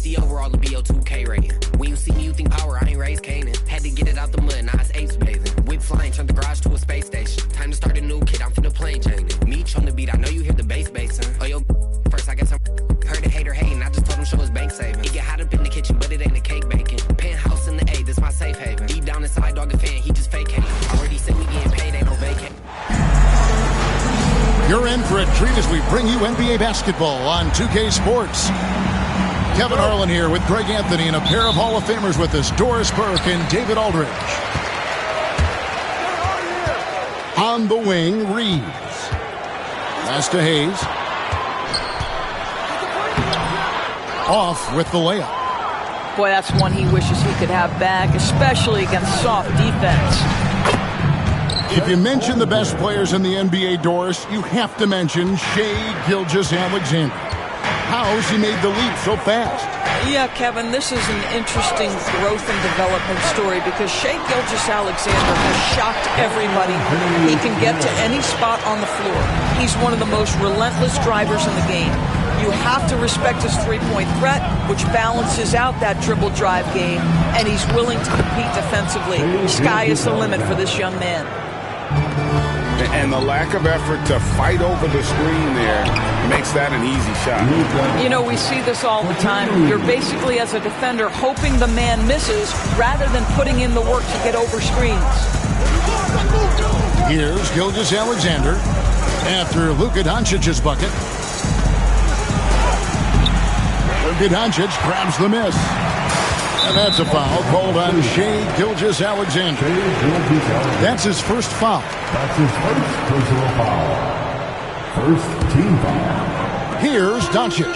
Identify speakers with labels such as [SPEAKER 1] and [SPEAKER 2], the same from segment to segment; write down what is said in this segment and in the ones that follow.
[SPEAKER 1] 60 overall, the BO2K rating. When you see me, you think power, I ain't raised Canaan. Had to get it out the mud, now it's apes bathing. Whip flying, turned the garage to a space station. Time to start a new kid, I'm finna plane Jane. Meech on the beat, I know you hear the bass basin. Oh, yo, first I got some heard a hater hating, I just told him show his bank savings. It get hot up in the kitchen, but it ain't a cake baking. Penthouse in the A, this my safe haven. Deep down inside, dog a fan, he just fake hating. Already said we getting paid, ain't no vacate.
[SPEAKER 2] You're in for a treat as we bring you NBA basketball on 2K Sports. Kevin Harlan here with Greg Anthony and a pair of Hall of Famers with us, Doris Burke and David Aldridge. On the wing, Reeves. Pass to Hayes. Off with the layup.
[SPEAKER 3] Boy, that's one he wishes he could have back, especially against soft defense.
[SPEAKER 2] If you mention the best players in the NBA, Doris, you have to mention Shai Gilgeous-Alexander. How's he made the leap so fast?
[SPEAKER 3] Yeah, Kevin, this is an interesting growth and development story because Shai Gilgeous-Alexander has shocked everybody. He can get to any spot on the floor. He's one of the most relentless drivers in the game. You have to respect his three-point threat, which balances out that dribble drive game, and he's willing to compete defensively. Sky is the limit for this young man.
[SPEAKER 4] And the lack of effort to fight over the screen there makes that an easy shot.
[SPEAKER 3] You know, we see this all the time. You're basically, as a defender, hoping the man misses rather than putting in the work to get over screens.
[SPEAKER 2] Here's Gilgeous-Alexander after Luka Doncic's bucket. Luka Doncic grabs the miss. And that's a foul called on Shai Gilgeous-Alexander. That's his first foul.
[SPEAKER 5] That's his first personal foul. First team foul.
[SPEAKER 2] Here's Doncic.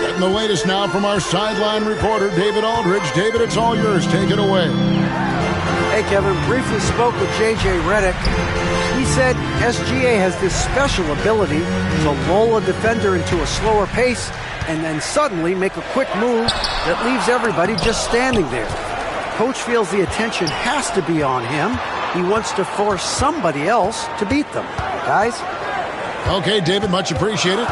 [SPEAKER 2] Getting the latest now from our sideline reporter, David Aldridge. David, it's all yours. Take it away.
[SPEAKER 6] Hey, Kevin. Briefly spoke with J.J. Redick. He said SGA has this special ability to lull a defender into a slower pace and then suddenly make a quick move that leaves everybody just standing there. Coach feels the attention has to be on him. He wants to force somebody else to beat them. Guys?
[SPEAKER 2] Okay, David, much appreciated.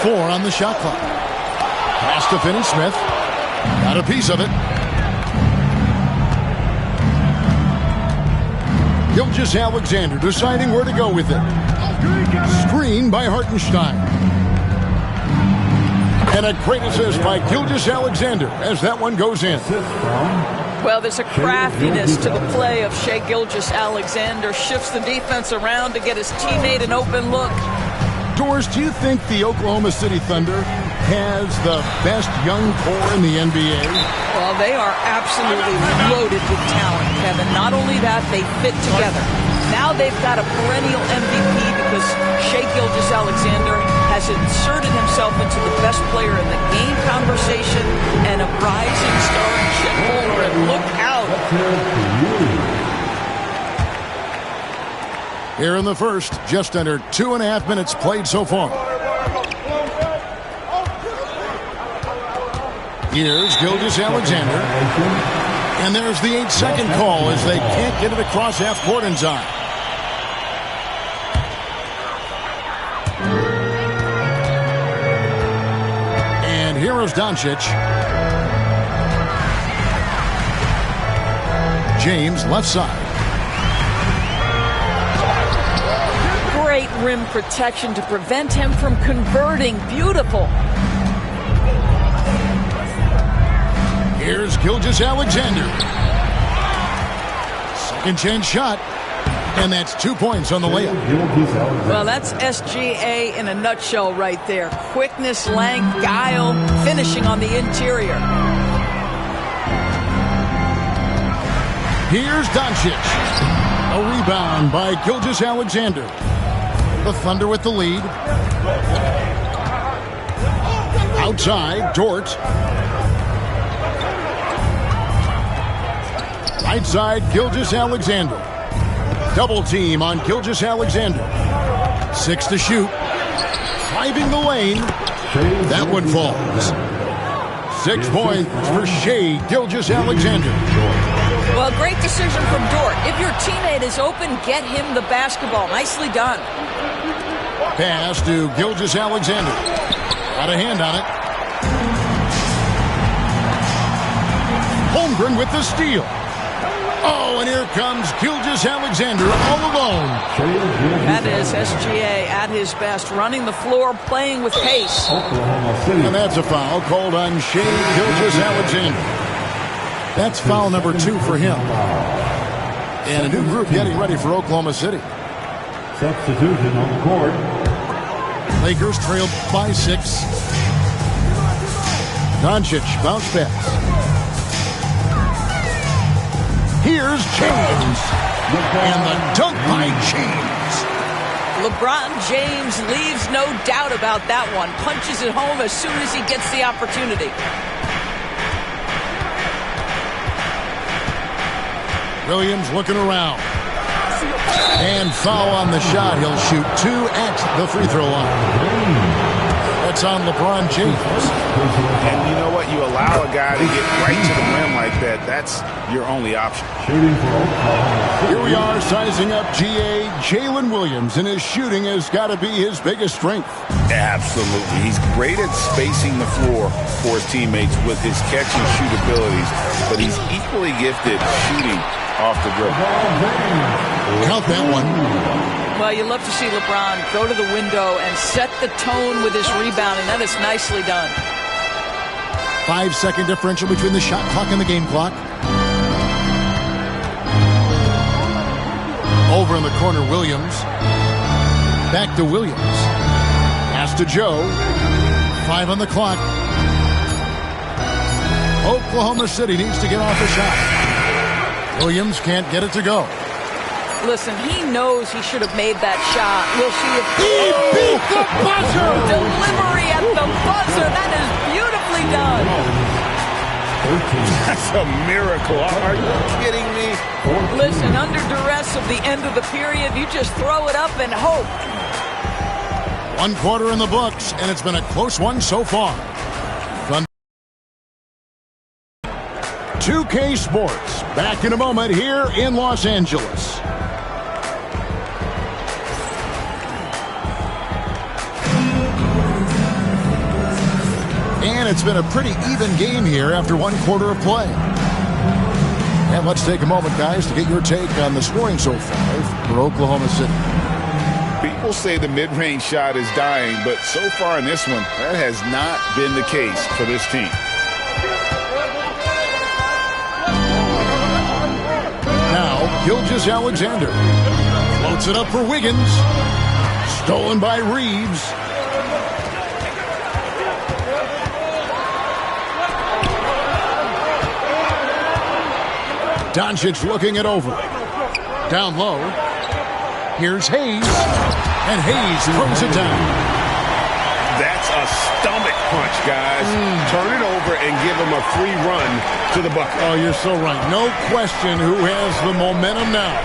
[SPEAKER 2] 4 on the shot clock. Pass to Finney-Smith. Got a piece of it. Gilgeous-Alexander deciding where to go with it. Screen by Hartenstein. And a great assist by Gilgeous-Alexander as that one goes in.
[SPEAKER 3] Well, there's a craftiness to the play of Shai Gilgeous-Alexander. Shifts the defense around to get his teammate an open look.
[SPEAKER 2] Doris, do you think the Oklahoma City Thunder has the best young core in the NBA?
[SPEAKER 3] Well, they are absolutely loaded with talent, Kevin. Not only that, they fit together. Now they've got a perennial MVP because Shai Gilgeous-Alexander has inserted himself into the best player in the game conversation and a rising star in Chet Holmgren. Look out.
[SPEAKER 2] Here in the first, just under 2.5 minutes played so far. Here's Gilgeous-Alexander. And there's the 8-second call as they can't get it across half-court in time. And here is Doncic. James left side.
[SPEAKER 3] Great rim protection to prevent him from converting. Beautiful.
[SPEAKER 2] Here's Gilgeous-Alexander. Second chance shot. And that's 2 points on the layup.
[SPEAKER 3] Well, that's SGA in a nutshell right there. Quickness, length, guile, finishing on the interior.
[SPEAKER 2] Here's Doncic. A rebound by Gilgeous-Alexander. The Thunder with the lead. Outside, Dort. Right side, Gilgeous-Alexander. Double team on Gilgeous-Alexander. 6 to shoot. Driving the lane. That one falls. 6 points for Shai Gilgeous-Alexander.
[SPEAKER 3] Well, great decision from Dort. If your teammate is open, get him the basketball. Nicely done.
[SPEAKER 2] Pass to Gilgeous-Alexander. Got a hand on it. Holmgren with the steal. Oh, and here comes Gilgeous-Alexander all alone.
[SPEAKER 3] That is SGA at his best, running the floor, playing with pace.
[SPEAKER 2] And that's a foul called on Shai Gilgeous-Alexander. That's foul number 2 for him. And a new group getting ready for Oklahoma City.
[SPEAKER 5] Substitution on the court.
[SPEAKER 2] Lakers trailed by 6. Doncic bounce pass. Here's James. And the dunk by James.
[SPEAKER 3] LeBron James leaves no doubt about that one. Punches it home as soon as he gets the opportunity.
[SPEAKER 2] Williams looking around. And foul on the shot. He'll shoot 2 at the free throw line. That's on LeBron James.
[SPEAKER 4] And you know what? You allow a guy to get right to the rim like that. That's your only option.
[SPEAKER 2] Here we are sizing up GA Jalen Williams, and his shooting has got to be his biggest strength.
[SPEAKER 4] Absolutely. He's great at spacing the floor for his teammates with his catch and shoot abilities, but he's equally gifted shooting off the dribble.
[SPEAKER 2] Count that one.
[SPEAKER 3] Well, you love to see LeBron go to the window and set the tone with his rebounding. That is nicely done.
[SPEAKER 2] 5-second differential between the shot clock and the game clock. Over in the corner, Williams. Back to Williams. Pass to Joe. 5 on the clock. Oklahoma City needs to get off the shot. Williams can't get it to go.
[SPEAKER 3] Listen, he knows he should have made that shot. We'll see if
[SPEAKER 2] he beat the buzzer.
[SPEAKER 3] Delivery at the buzzer. That is beautifully done.
[SPEAKER 4] That's a miracle. Are you kidding me?
[SPEAKER 3] Listen, under duress of the end of the period, you just throw it up and hope.
[SPEAKER 2] 1 quarter in the books, and it's been a close one so far. 2K Sports, back in a moment here in Los Angeles. And it's been a pretty even game here after 1 quarter of play. And let's take a moment, guys, to get your take on the scoring so far for Oklahoma City.
[SPEAKER 4] People say the mid-range shot is dying, but so far in this one, that has not been the case for this team.
[SPEAKER 2] Now, Gilgeous-Alexander floats it up for Wiggins. Stolen by Reeves. Doncic looking it over. Down low. Here's Hayes. And Hayes throws it down.
[SPEAKER 4] That's a stomach punch, guys. Turn it over and give him a free run to the bucket.
[SPEAKER 2] Oh, you're so right. No question who has the momentum now.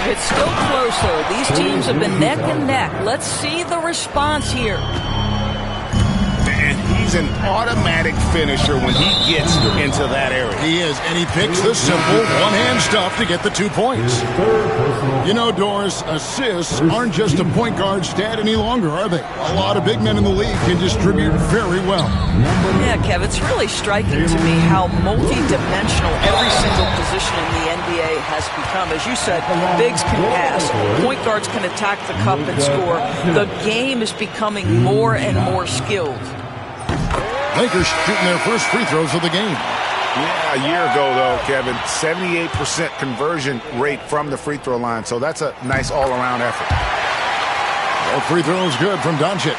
[SPEAKER 3] It's still close, though. These teams have been neck and neck. Let's see the response here.
[SPEAKER 4] And he's an automatic finisher when he gets into that area.
[SPEAKER 2] He is, and he picks the simple one-hand stuff to get the 2 points. You know, Doris, assists aren't just a point guard stat any longer, are they? A lot of big men in the league can distribute very well.
[SPEAKER 3] Yeah, Kev, it's really striking to me how multi-dimensional every single position in the NBA has become. As you said, bigs can pass, point guards can attack the cup and score. The game is becoming more and more skilled.
[SPEAKER 2] Lakers shooting their first free throws of the game.
[SPEAKER 4] Yeah, a year ago, though, Kevin, 78% conversion rate from the free throw line. So that's a nice all-around effort.
[SPEAKER 2] Both free throws good from Doncic.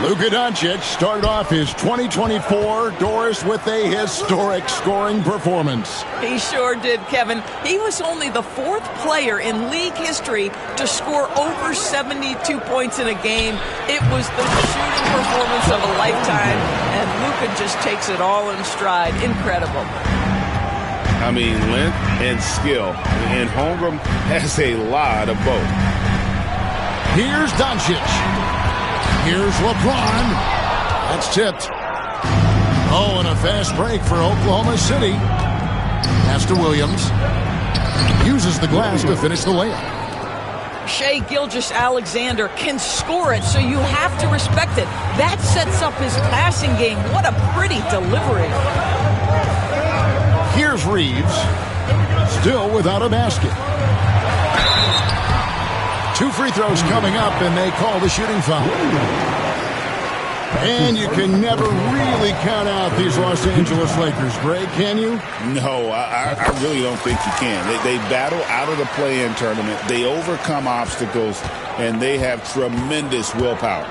[SPEAKER 2] Luka Doncic started off his 2024, Doris, with a historic scoring performance.
[SPEAKER 3] He sure did, Kevin. He was only the 4th player in league history to score over 72 points in a game. It was the shooting performance of a lifetime, and Luka just takes it all in stride. Incredible.
[SPEAKER 4] I mean, length and skill. And Holmgren has a lot of both.
[SPEAKER 2] Here's Doncic. Here's LeBron. That's tipped. Oh, and a fast break for Oklahoma City. Pass to Williams. Uses the glass to finish the layup.
[SPEAKER 3] Shai Gilgeous-Alexander can score it, so you have to respect it. That sets up his passing game. What a pretty delivery.
[SPEAKER 2] Here's Reeves, still without a basket. 2 free throws coming up, and they call the shooting foul. And you can never really count out these Los Angeles Lakers, Greg, can you?
[SPEAKER 4] No, I really don't think you can. They battle out of the play-in tournament. They overcome obstacles, and they have tremendous willpower.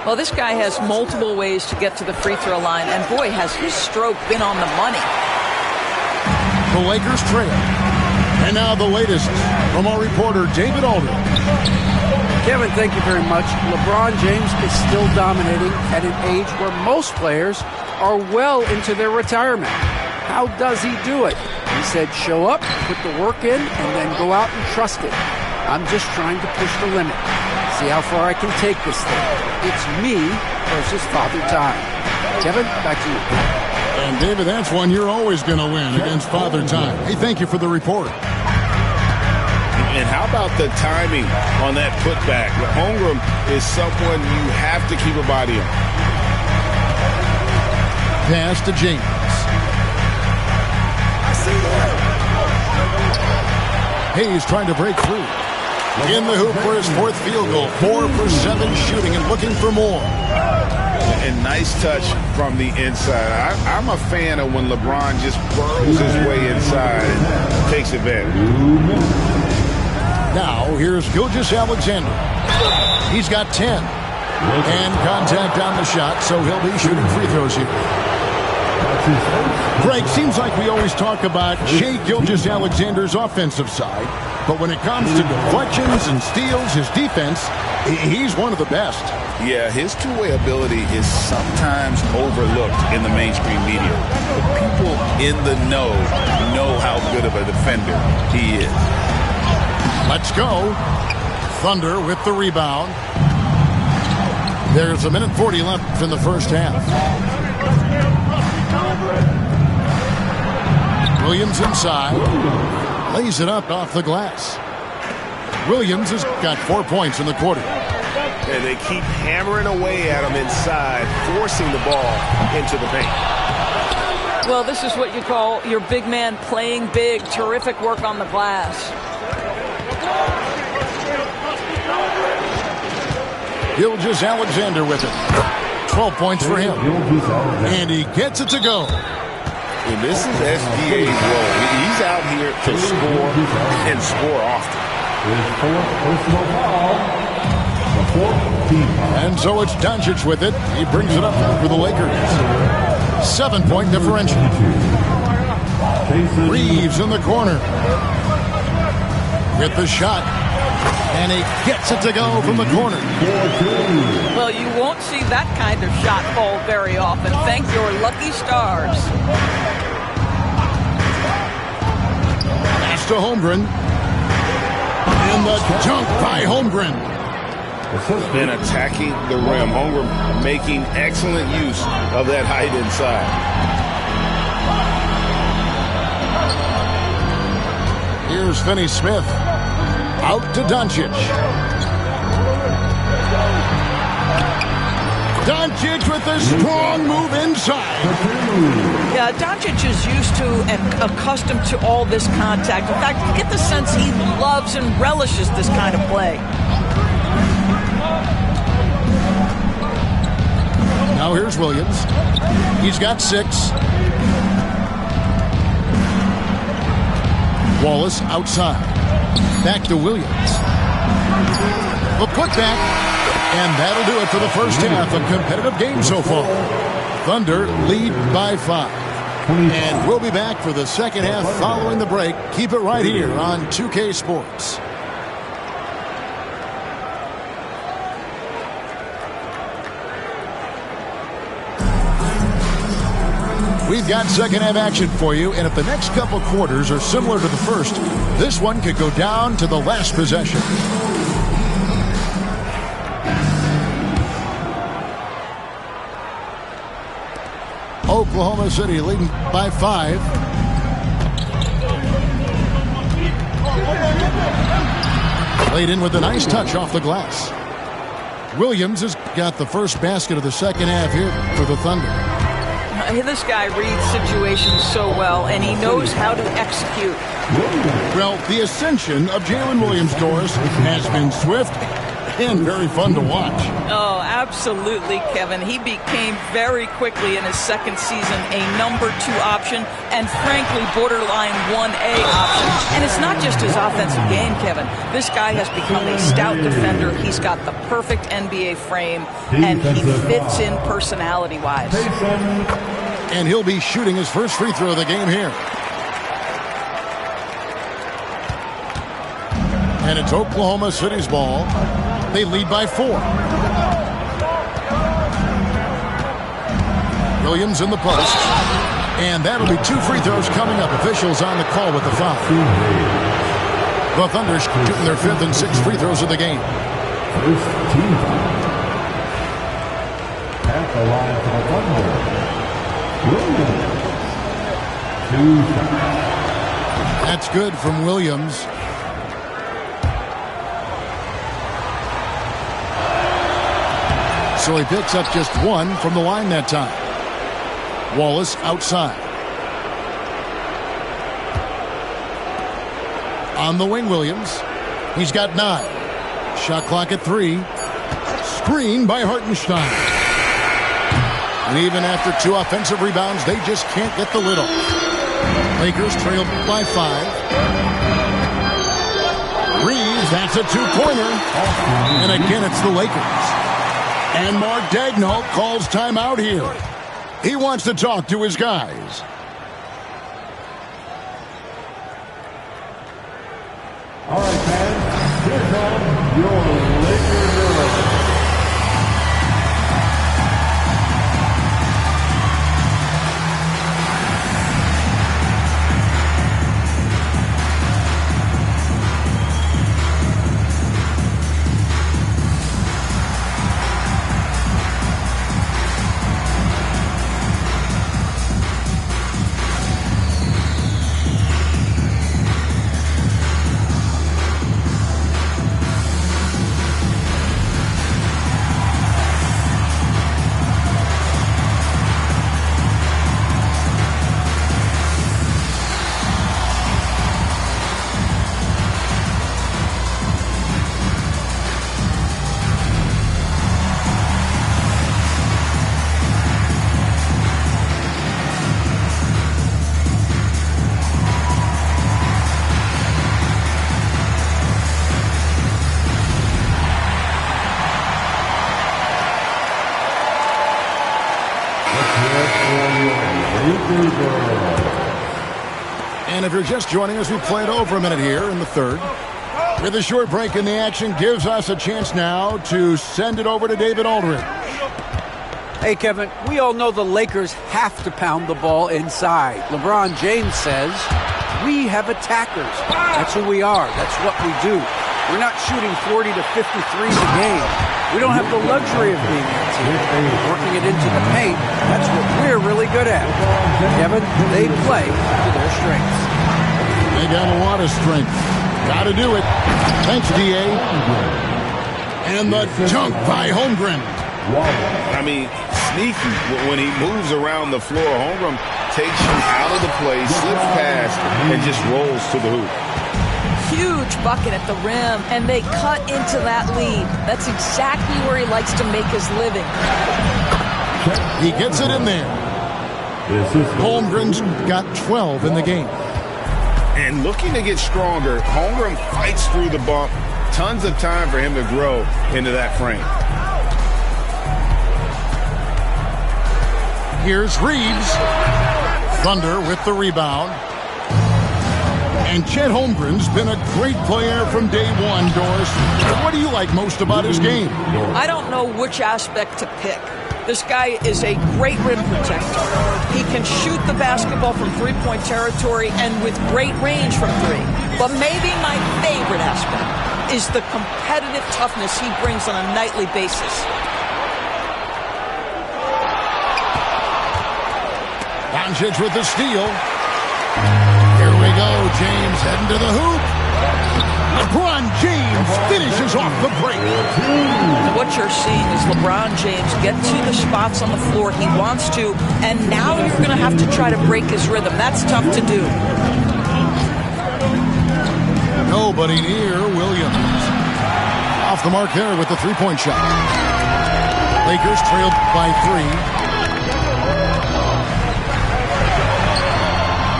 [SPEAKER 3] Well, this guy has multiple ways to get to the free throw line, and boy, has his stroke been on the money.
[SPEAKER 2] The Lakers trail. And now the latest from our reporter, David Alder.
[SPEAKER 6] Kevin, thank you very much. LeBron James is still dominating at an age where most players are well into their retirement. How does he do it? He said, show up, put the work in, and then go out and trust it. I'm just trying to push the limit. See how far I can take this thing. It's me versus Father Time. Kevin, back to you.
[SPEAKER 2] And David, that's one you're always going to win against Father Time. Hey, thank you for the report.
[SPEAKER 4] And how about the timing on that putback? Holmgren is someone you have to keep a body on.
[SPEAKER 2] Pass to James. Hayes trying to break through. In the hoop for his 4th field goal. 4 for 7 shooting and looking for more.
[SPEAKER 4] And nice touch from the inside. I'm a fan of when LeBron just burrows his way inside and takes advantage.
[SPEAKER 2] Now, here's Gilgeous-Alexander. He's got 10. And contact on the shot, so he'll be shooting free throws here. Greg, seems like we always talk about Shai Gilgeous-Alexander's offensive side, but when it comes to deflections and steals, his defense, he's one of the best.
[SPEAKER 4] Yeah, his two-way ability is sometimes overlooked in the mainstream media. But people in the know how good of a defender he is.
[SPEAKER 2] Let's go. Thunder with the rebound. There's 1:40 left in the first half. Williams inside. Lays it up off the glass. Williams has got 4 points in the quarter.
[SPEAKER 7] And they keep hammering away at him inside, forcing the ball into the paint.
[SPEAKER 3] Well, this is what you call your big man playing big. Terrific work on the glass.
[SPEAKER 2] Gilgeous-Alexander with it. 12 points for him. And he gets it to go.
[SPEAKER 4] And this is SGA's role. He's out here to score and score often.
[SPEAKER 2] And so it's Doncic with it. He brings it up for the Lakers. 7-point differential. Reeves in the corner. With the shot. And he gets it to go from the corner.
[SPEAKER 3] Well, you won't see that kind of shot fall very often. Thank your lucky stars.
[SPEAKER 2] Pass to Holmgren. And the dunk by Holmgren.
[SPEAKER 4] Been attacking the rim. Holmgren making excellent use of that height inside.
[SPEAKER 2] Here's Finney-Smith. Out to Doncic. Doncic with a strong move inside.
[SPEAKER 3] Yeah, Doncic is used to and accustomed to all this contact. In fact, you get the sense he loves and relishes this kind of play.
[SPEAKER 2] Now here's Williams. He's got 6. Wallace outside. Back to Williams. The putback. And that'll do it for the first half. A competitive game so far. Thunder lead by 5. And we'll be back for the second half following the break. Keep it right here on 2K Sports. We've got second half action for you, and if the next couple quarters are similar to the first, this one could go down to the last possession. Oklahoma City leading by 5. Laid in with a nice touch off the glass. Williams has got the first basket of the second half here for the Thunder.
[SPEAKER 3] This guy reads situations so well, and he knows how to execute.
[SPEAKER 2] Well, the ascension of Jalen Williams, Doris, has been swift and very fun to watch.
[SPEAKER 3] Oh, absolutely, Kevin. He became very quickly in his second season a number 2 option and, frankly, borderline 1A option. And it's not just his offensive game, Kevin. This guy has become a stout defender. He's got the perfect NBA frame, and he fits in personality-wise.
[SPEAKER 2] And he'll be shooting his first free throw of the game here. And it's Oklahoma City's ball. They lead by 4. Williams in the post. And that'll be 2 free throws coming up. Officials on the call with the foul. The Thunder shooting their 5th and 6th free throws of the game.
[SPEAKER 5] First team foul. At the line for the Thunder, Williams. 2 fouls.
[SPEAKER 2] That's good from Williams. So he picks up just 1 from the line that time. Wallace outside. On the wing, Williams. He's got 9. Shot clock at 3. Screen by Hartenstein. And even after 2 offensive rebounds, they just can't get the lid off. Lakers trail by 5. Reeves, that's a 2-pointer. And again, it's the Lakers. And Mark Daigneault calls timeout here. He wants to talk to his guys.
[SPEAKER 5] All right, fans, here comes your Lakers early.
[SPEAKER 2] And if you're just joining us, we played over a minute here in the third. With a short break in the action, gives us a chance now to send it over to David Aldridge.
[SPEAKER 6] Hey, Kevin, we all know the Lakers have to pound the ball inside. LeBron James says, we have attackers. That's who we are. That's what we do. We're not shooting 40 to 53s a game. We don't have the luxury of being that team. Working it into the paint, that's what we're really good at. Kevin, they play to their strengths.
[SPEAKER 2] They got a lot of strength. Got to do it. Thanks, D.A. And the dunk by Holmgren.
[SPEAKER 4] I mean, sneaky. When he moves around the floor, Holmgren takes you out of the play, slips past, and just rolls to the hoop.
[SPEAKER 3] Huge bucket at the rim, and they cut into that lead. That's exactly where he likes to make his living.
[SPEAKER 2] He gets it in there. Holmgren's got 12 in the game.
[SPEAKER 4] And looking to get stronger, Holmgren fights through the bump. Tons of time for him to grow into that frame.
[SPEAKER 2] Here's Reeves. Thunder with the rebound. And Chet Holmgren's been a great player from day one, Doris. What do you like most about his game?
[SPEAKER 3] I don't know which aspect to pick. This guy is a great rim protector. He can shoot the basketball from three-point territory and with great range from 3. But maybe my favorite aspect is the competitive toughness he brings on a nightly basis.
[SPEAKER 2] Doncic with the steal. Here we go, James heading to the hoop. LeBron James finishes off the break.
[SPEAKER 3] And what you're seeing is LeBron James get to the spots on the floor he wants to, and now you're going to have to try to break his rhythm. That's tough to do.
[SPEAKER 2] Nobody near Williams. Off the mark there with the three-point shot. Lakers trailed by 3.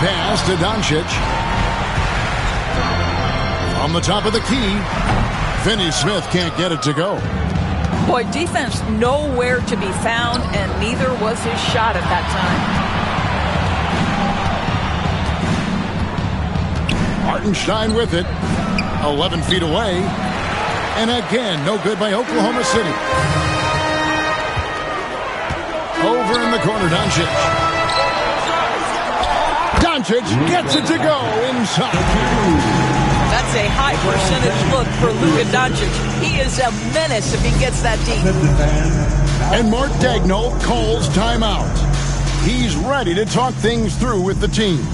[SPEAKER 2] Pass to Doncic. On the top of the key, Finney Smith can't get it to go.
[SPEAKER 3] Boy, defense nowhere to be found, and neither was his shot at that
[SPEAKER 2] time. Hartenstein with it. 11 feet away. And again, no good by Oklahoma City. Over in the corner, Doncic. Doncic gets it to go inside.
[SPEAKER 3] That's a high percentage look for Luka Doncic. He is a menace if he gets that deep.
[SPEAKER 2] And Mark Daigneault calls timeout. He's ready to talk things through with the team.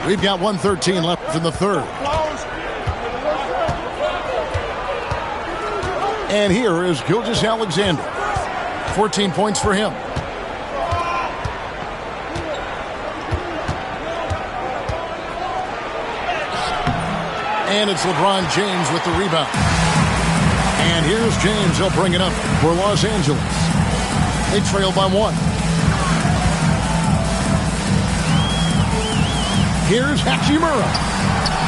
[SPEAKER 2] We've got 1:13 left in the third. And here is Gilgeous-Alexander. 14 points for him. And it's LeBron James with the rebound. And here's James. He'll bring it up for Los Angeles. They trail by 1. Here's Hachimura.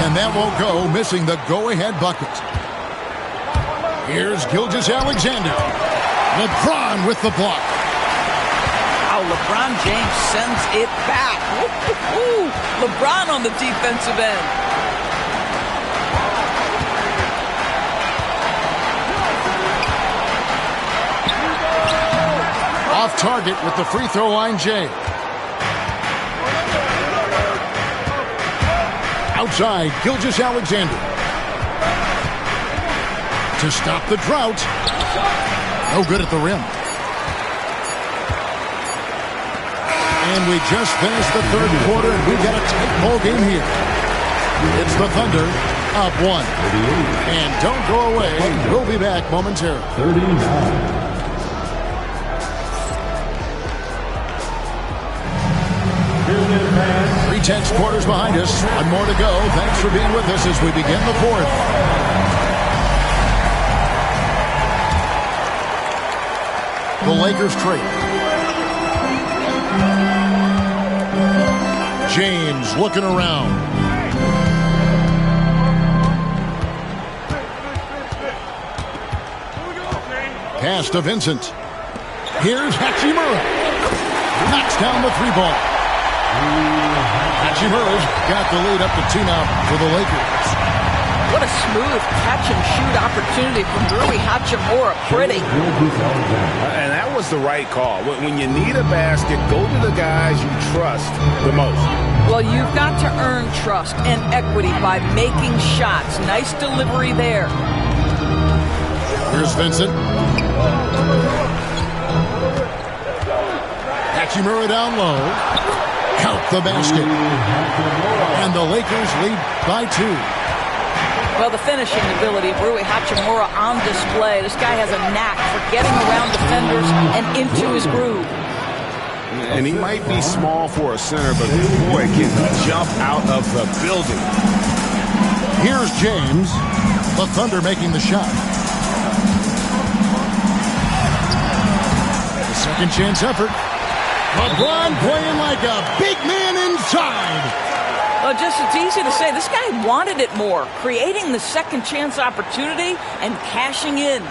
[SPEAKER 2] And that won't go, missing the go-ahead bucket. Here's Gilgeous-Alexander. LeBron with the block.
[SPEAKER 3] Wow, LeBron James sends it back. Ooh, LeBron on the defensive end.
[SPEAKER 2] Off target with the free throw line, Jay. Outside, Gilgeous-Alexander. To stop the drought. No good at the rim. And we just finished the third quarter, and we've got a tight ball game here. It's the Thunder up 1. And don't go away. We'll be back momentarily.
[SPEAKER 5] 39.
[SPEAKER 2] 3/10 quarters behind us. One more to go. Thanks for being with us as we begin the fourth. The Lakers trade. James looking around. Pass to Vincent. Here's Hachimura. Knocks down the 3-ball. Hachimura's got the lead up to 2 now for the Lakers.
[SPEAKER 3] What a smooth catch-and-shoot opportunity from Rui Hachimura. Pretty.
[SPEAKER 7] And that was the right call. When you need a basket, go to the guys you trust the most.
[SPEAKER 3] Well, you've got to earn trust and equity by making shots. Nice delivery there.
[SPEAKER 2] Here's Vincent. Hachimura down low. Count the basket. And the Lakers lead by 2.
[SPEAKER 3] Well, the finishing ability of Rui Hachimura on display. This guy has a knack for getting around defenders and into his groove.
[SPEAKER 7] And he might be small for a center, but boy, can he jump out of the building.
[SPEAKER 2] Here's James. The Thunder making the shot. The second chance effort. LeBron playing like a big man inside.
[SPEAKER 3] Well, it's easy to say. This guy wanted it more, creating the second chance opportunity and cashing in.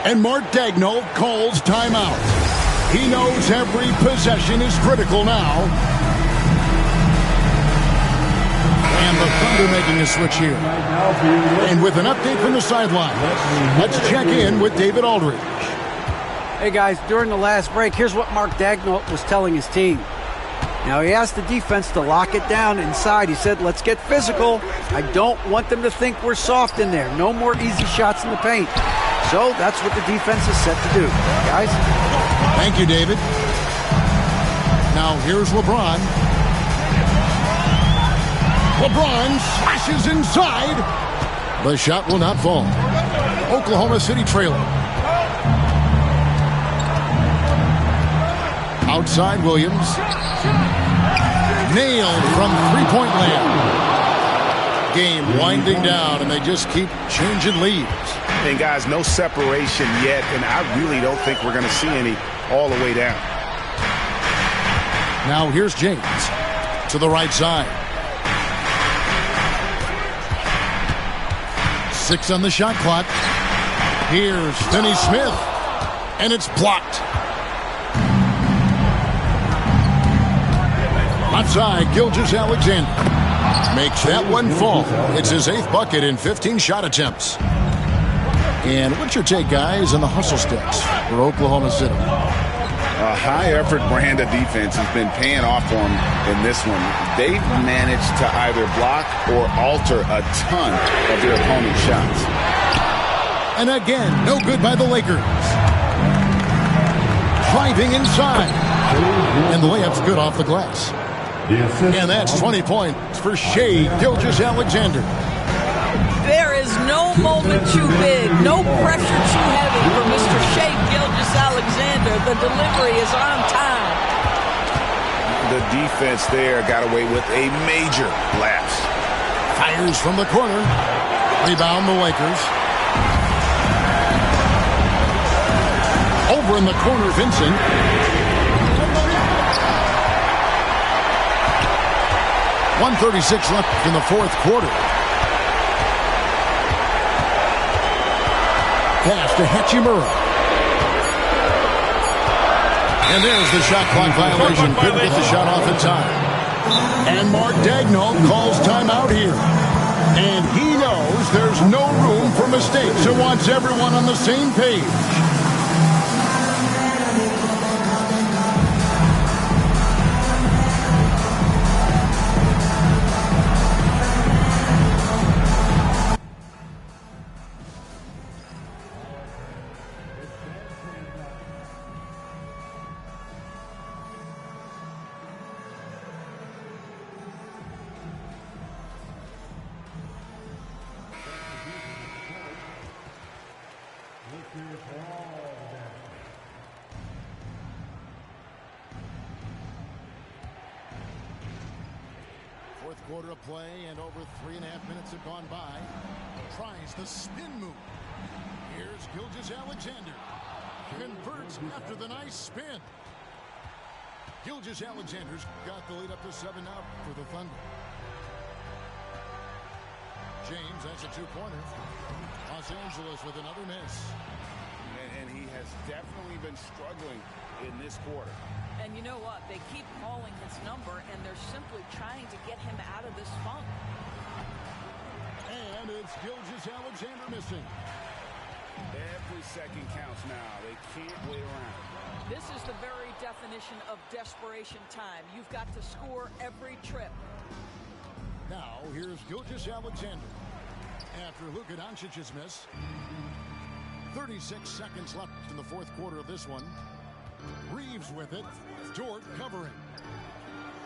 [SPEAKER 2] And Mark Daigneault calls timeout. He knows every possession is critical now. And the Thunder making a switch here. And with an update from the sideline, let's check in with David Aldridge.
[SPEAKER 6] Hey guys, during the last break, here's what Mark Daigneault was telling his team. Now, he asked the defense to lock it down inside. He said, let's get physical. I don't want them to think we're soft in there. No more easy shots in the paint. So that's what the defense is set to do. Guys?
[SPEAKER 2] Thank you, David. Now, here's LeBron. LeBron slashes inside. The shot will not fall. Oklahoma City trailing. Outside Williams. Nailed from three-point land. Game winding down, and they just keep changing leads.
[SPEAKER 7] And guys, no separation yet, and I really don't think we're going to see any all the way down.
[SPEAKER 2] Now here's James to the right side. 6 on the shot clock. Here's Finney Smith, and it's blocked. Outside, Gilgeous-Alexander makes that one fall. It's his 8th bucket in 15 shot attempts. And what's your take, guys, on the hustle sticks for Oklahoma City?
[SPEAKER 7] A high-effort brand of defense has been paying off for them in this one. They've managed to either block or alter a ton of their opponent's shots.
[SPEAKER 2] And again, no good by the Lakers. Driving inside. And the layup's good off the glass. And that's 20 points for Shai Gilgeous-Alexander.
[SPEAKER 3] There is no moment too big, no pressure too heavy for Mr. Shai Gilgeous-Alexander. The delivery is on time.
[SPEAKER 7] The defense there got away with a major lapse.
[SPEAKER 2] Fires from the corner. Rebound the Lakers. Over in the corner, Vincent. 1:36 left in the 4th quarter. Pass to Hachimura. And there's the shot clock violation. Couldn't get the shot off in time. And Mark Daigneault calls timeout here. And he knows there's no room for mistakes and wants everyone on the same page. Fourth quarter of play, and over 3.5 minutes have gone by. Tries the spin move. Here's Gilgeous-Alexander. Converts after the nice spin. Gilgeous-Alexander's got the lead up to 7 now for the Thunder. James, that's a 2-pointer. Los Angeles with another miss.
[SPEAKER 7] And he has definitely been struggling in this quarter.
[SPEAKER 3] And you know what? They keep calling his number, and they're simply trying to get him out of this funk.
[SPEAKER 2] And it's Gilgeous-Alexander missing.
[SPEAKER 7] Every second counts now. They can't wait around.
[SPEAKER 3] This is the very definition of desperation time. You've got to score every trip.
[SPEAKER 2] Now, here's Gilgeous-Alexander. After Luka Doncic's miss. 36 seconds left in the 4th quarter of this one. Reeves with it. Dort covering.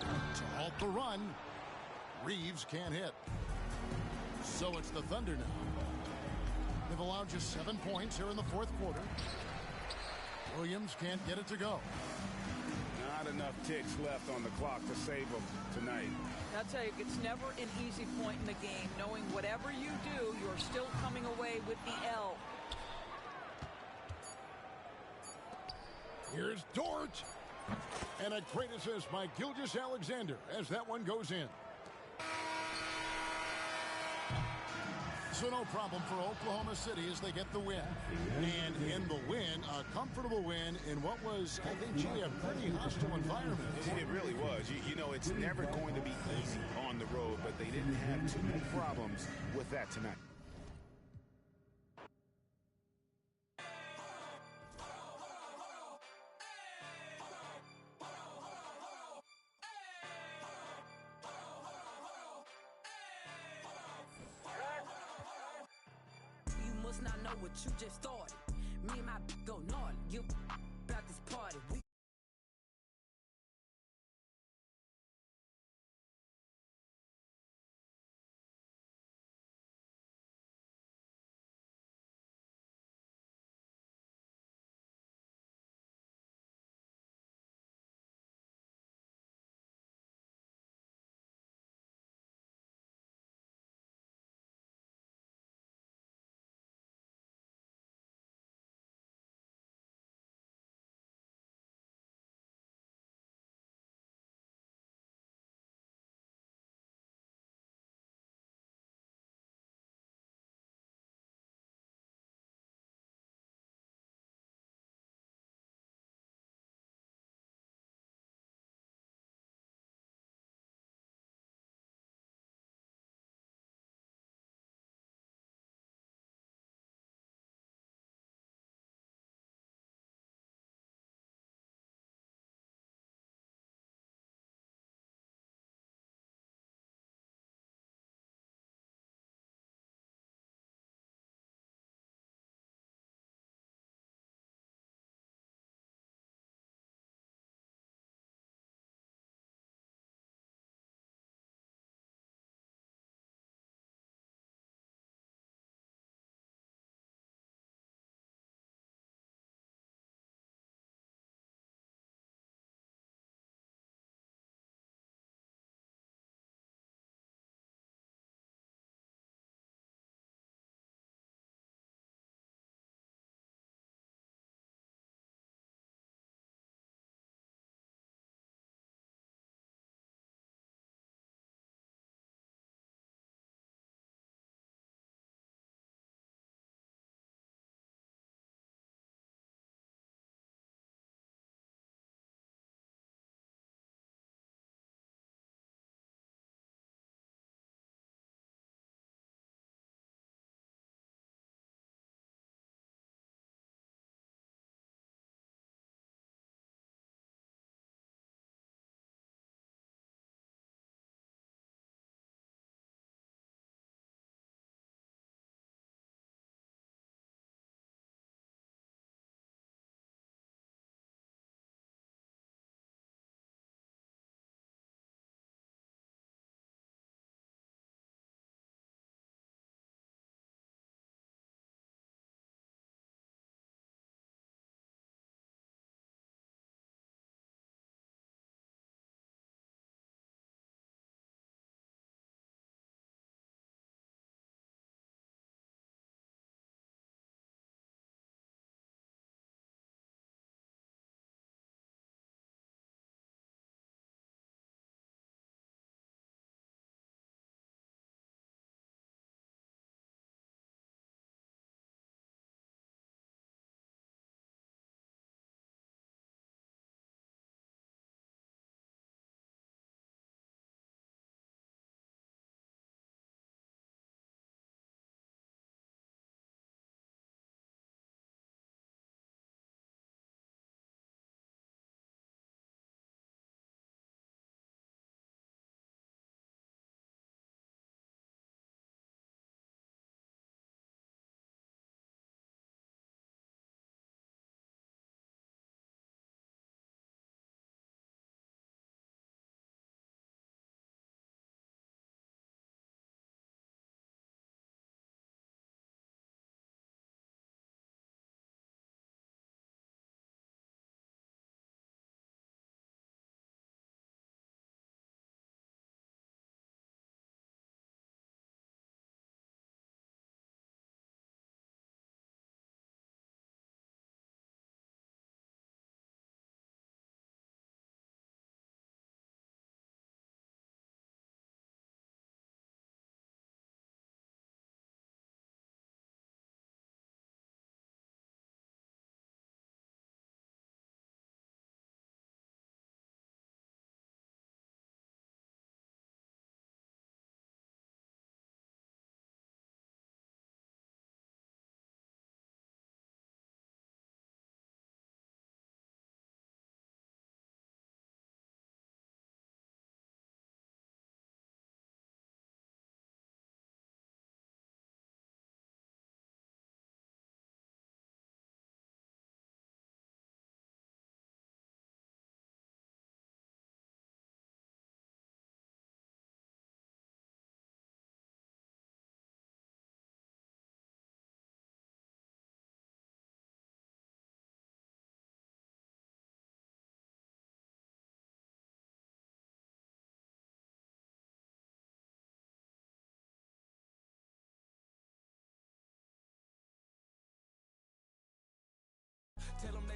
[SPEAKER 2] To halt the run. Reeves can't hit. So it's the Thunder now. They've allowed just 7 points here in the fourth quarter. Williams can't get it to go.
[SPEAKER 7] Not enough ticks left on the clock to save them tonight.
[SPEAKER 3] I'll tell you, it's never an easy point in the game, knowing whatever you do, you're still coming away with the L.
[SPEAKER 2] Here's Dort. And a great assist by Gilgeous-Alexander as that one goes in. So no problem for Oklahoma City as they get the win. And in the win, a comfortable win in what was, I think, a pretty hostile environment.
[SPEAKER 4] It really was. You know, it's never going to be easy on the road, but they didn't have too many problems with that tonight.
[SPEAKER 1] Must not know what you just started. Me and my go naughty. You about this party. We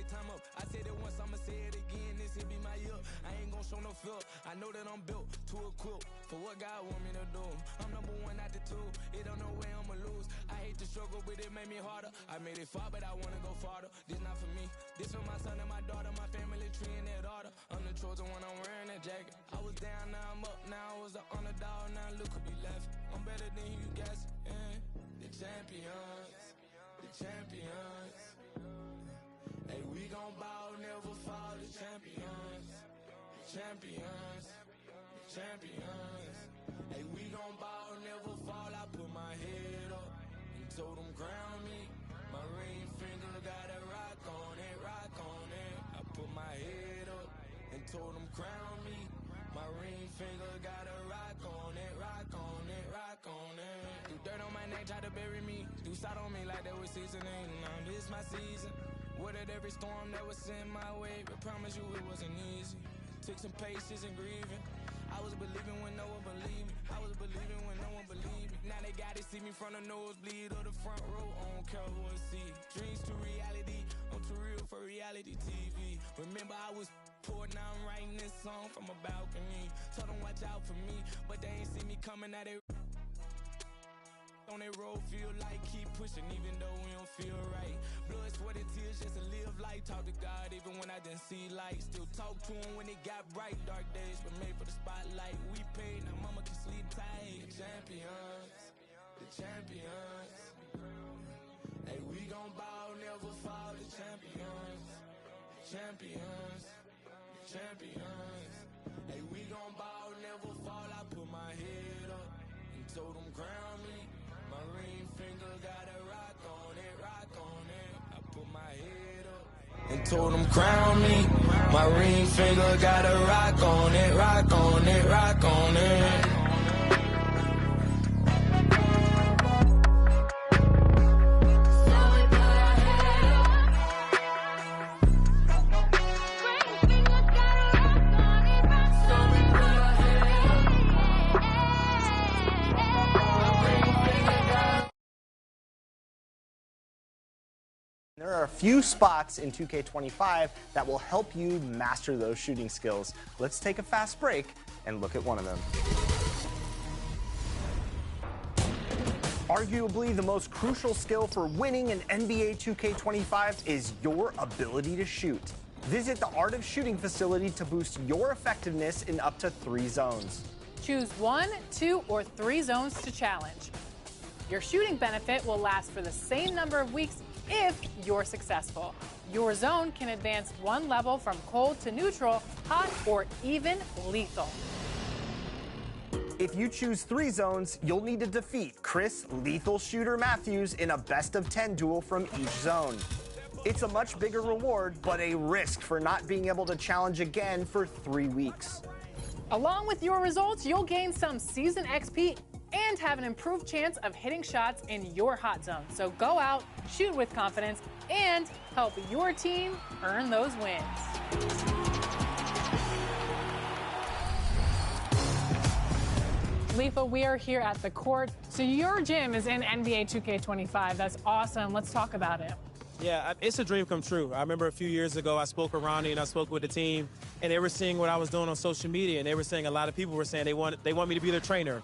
[SPEAKER 8] time up. I said it once, I'ma say it again. This here be my year. I ain't gon' show no fear. I know that I'm built to equip for what God want me to do. I'm number one out the two. It don't know way I'ma lose. I hate the struggle, but it made me harder. I made it far, but I wanna go farther. This not for me. This for my son and my daughter, my family tree and their daughter. I'm the chosen one, I'm wearing that jacket. I was down, now I'm up. Now I was the underdog, now look who be left. I'm better than you guess. Yeah. The champions, the champions. Hey, we gon' ball, never fall. The champions, the champions, the champions. Hey, we gon' ball, never fall. I put my head up and told them ground me. My ring finger got a rock on it, rock on it. I put my head up and told them crown me. My ring finger got a rock on it, rock on it, rock on it. Do dirt on my neck, try to bury me. Do side on me like that was seasoning. Now this my season. Weathered every storm that was in my way, but promise you it wasn't easy. Took some patience and grieving. I was believing when no one believed me. I was believing when no one believed me. Now they gotta see me from the nosebleed or the front row. I don't care who I see. Dreams to reality. I'm too real for reality TV. Remember I was poor, now I'm writing this song from a balcony. Told them watch out for me, but they ain't see me coming at it. On that road, feel like keep pushing, even though we don't feel right. Blood, sweat, and tears just to live life. Talk to God, even when I didn't see light. Still talk to him when it got bright. Dark days, but made for the spotlight. We paid, now mama can sleep tight. The champions, the champions. Hey, we gon' ball, never fall. The champions, the champions, the champions. Hey, we gon' ball, never fall. I put my head up and told them ground me. My ring finger got a rock on it, rock on it. I put my head up and told them crown me. My ring finger got a rock on it, rock on it, rock on it.
[SPEAKER 9] There are a few spots in 2K25 that will help you master those shooting skills. Let's take a fast break and look at one of them. Arguably the most crucial skill for winning in NBA 2K25 is your ability to shoot. Visit the Art of Shooting facility to boost your effectiveness in up to 3 zones.
[SPEAKER 10] Choose 1, 2, or 3 zones to challenge. Your shooting benefit will last for the same number of weeks if you're successful. Your zone can advance 1 level from cold to neutral, hot, or even lethal.
[SPEAKER 9] If you choose 3 zones, you'll need to defeat Chris Lethal Shooter Matthews in a best-of-10 duel from each zone. It's a much bigger reward, but a risk for not being able to challenge again for 3 weeks.
[SPEAKER 10] Along with your results, you'll gain some season XP and have an improved chance of hitting shots in your hot zone. So go out, shoot with confidence, and help your team earn those wins. Lethal, we are here at the court. So your gym is in NBA 2K25. That's awesome. Let's talk about it.
[SPEAKER 11] Yeah, it's a dream come true. I remember a few years ago I spoke with Ronnie and I spoke with the team, and they were seeing what I was doing on social media, and they were saying a lot of people were saying they want me to be their trainer.